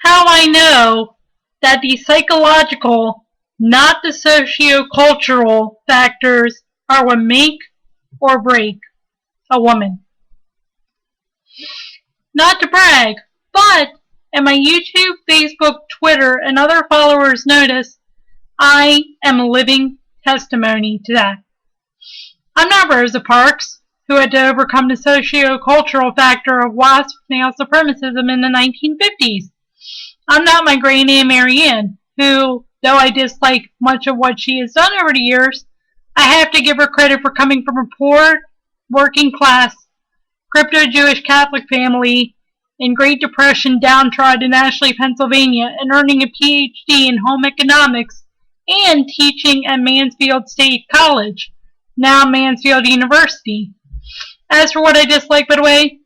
how I know that the psychological, not the sociocultural factors are what make or break a woman. Not to brag, but and my YouTube, Facebook, Twitter, and other followers notice, I am a living testimony to that. I'm not Rosa Parks, who had to overcome the socio-cultural factor of WASP male supremacism in the 1950s. I'm not my great aunt Marianne, who, though I dislike much of what she has done over the years, I have to give her credit for coming from a poor, working-class, crypto-Jewish Catholic family in Great Depression downtrodden Ashley, Pennsylvania, and earning a PhD in home economics and teaching at Mansfield State College, now Mansfield University. As for what I dislike, by the way,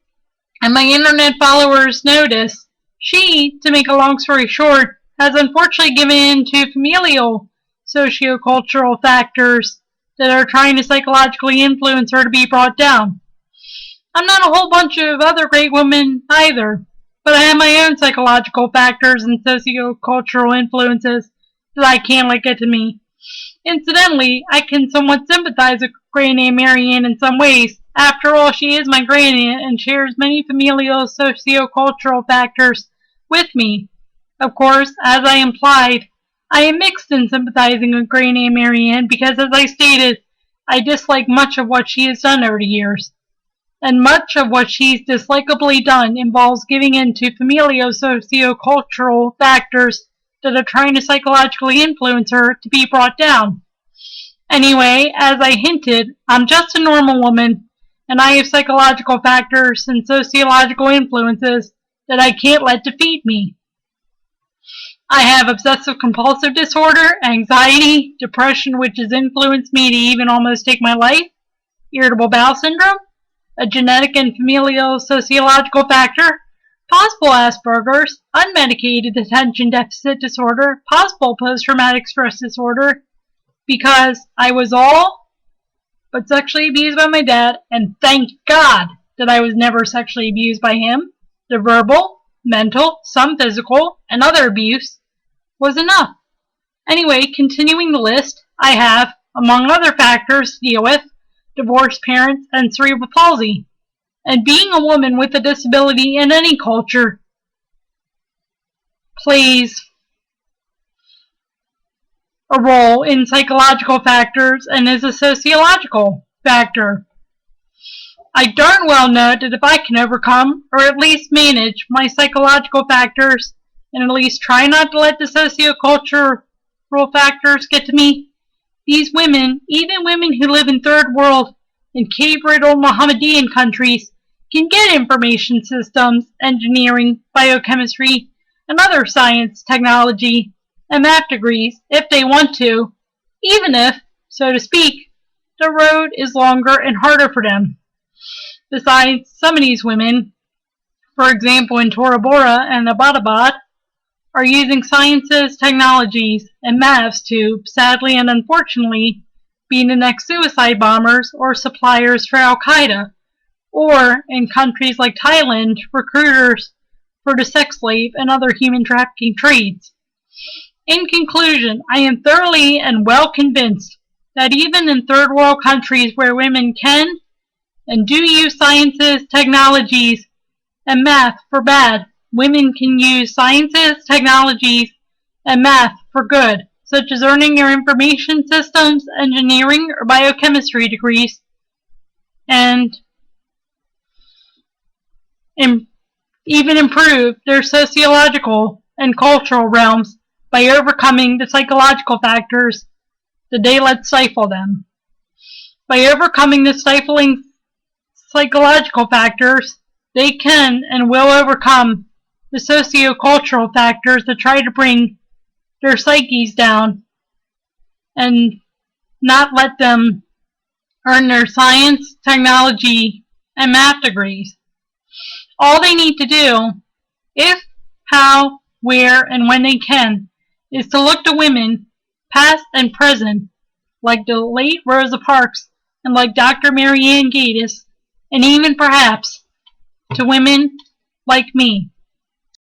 and my internet followers notice, she, to make a long story short, has unfortunately given in to familial sociocultural factors that are trying to psychologically influence her to be brought down. I'm not a whole bunch of other great women either, but I have my own psychological factors and sociocultural influences that I can't let get to me. Incidentally, I can somewhat sympathize with Great Aunt Marianne in some ways. After all, she is my great aunt and shares many familial sociocultural factors with me. Of course, as I implied, I am mixed in sympathizing with Great Aunt Marianne because, as I stated, I dislike much of what she has done over the years. And much of what she's dislikably done involves giving in to familial sociocultural factors that are trying to psychologically influence her to be brought down. Anyway, as I hinted, I'm just a normal woman, and I have psychological factors and sociological influences that I can't let defeat me. I have obsessive-compulsive disorder, anxiety, depression, which has influenced me to even almost take my life, irritable bowel syndrome, a genetic and familial sociological factor, possible Asperger's, unmedicated attention deficit disorder, possible post-traumatic stress disorder, because I was all but sexually abused by my dad, and thank God that I was never sexually abused by him. The verbal, mental, some physical, and other abuse was enough. Anyway, continuing the list, I have, among other factors to deal with, divorced parents, and cerebral palsy. And being a woman with a disability in any culture plays a role in psychological factors and is a sociological factor. I darn well know that if I can overcome, or at least manage, my psychological factors, and at least try not to let the sociocultural factors get to me, these women, even women who live in third world and cave-riddled Mohammedan countries, can get information systems, engineering, biochemistry, and other science, technology, and math degrees if they want to, even if, so to speak, the road is longer and harder for them. Besides, some of these women, for example in Tora Bora and Abbottabad, are using sciences, technologies, and maths to, sadly and unfortunately, be the next suicide bombers or suppliers for Al-Qaeda, or, in countries like Thailand, recruiters for the sex slave and other human trafficking trades. In conclusion, I am thoroughly and well convinced that even in third world countries where women can and do use sciences, technologies, and math for bad, women can use sciences, technologies, and math for good, such as earning their information systems, engineering, or biochemistry degrees, and even improve their sociological and cultural realms by overcoming the psychological factors that they let stifle them. By overcoming the stifling psychological factors, they can and will overcome the sociocultural factors that try to bring their psyches down and not let them earn their science, technology, and math degrees. All they need to do, if, how, where, and when they can, is to look to women, past and present, like the late Rosa Parks and like Dr. Marianne Gatiss, and even perhaps to women like me.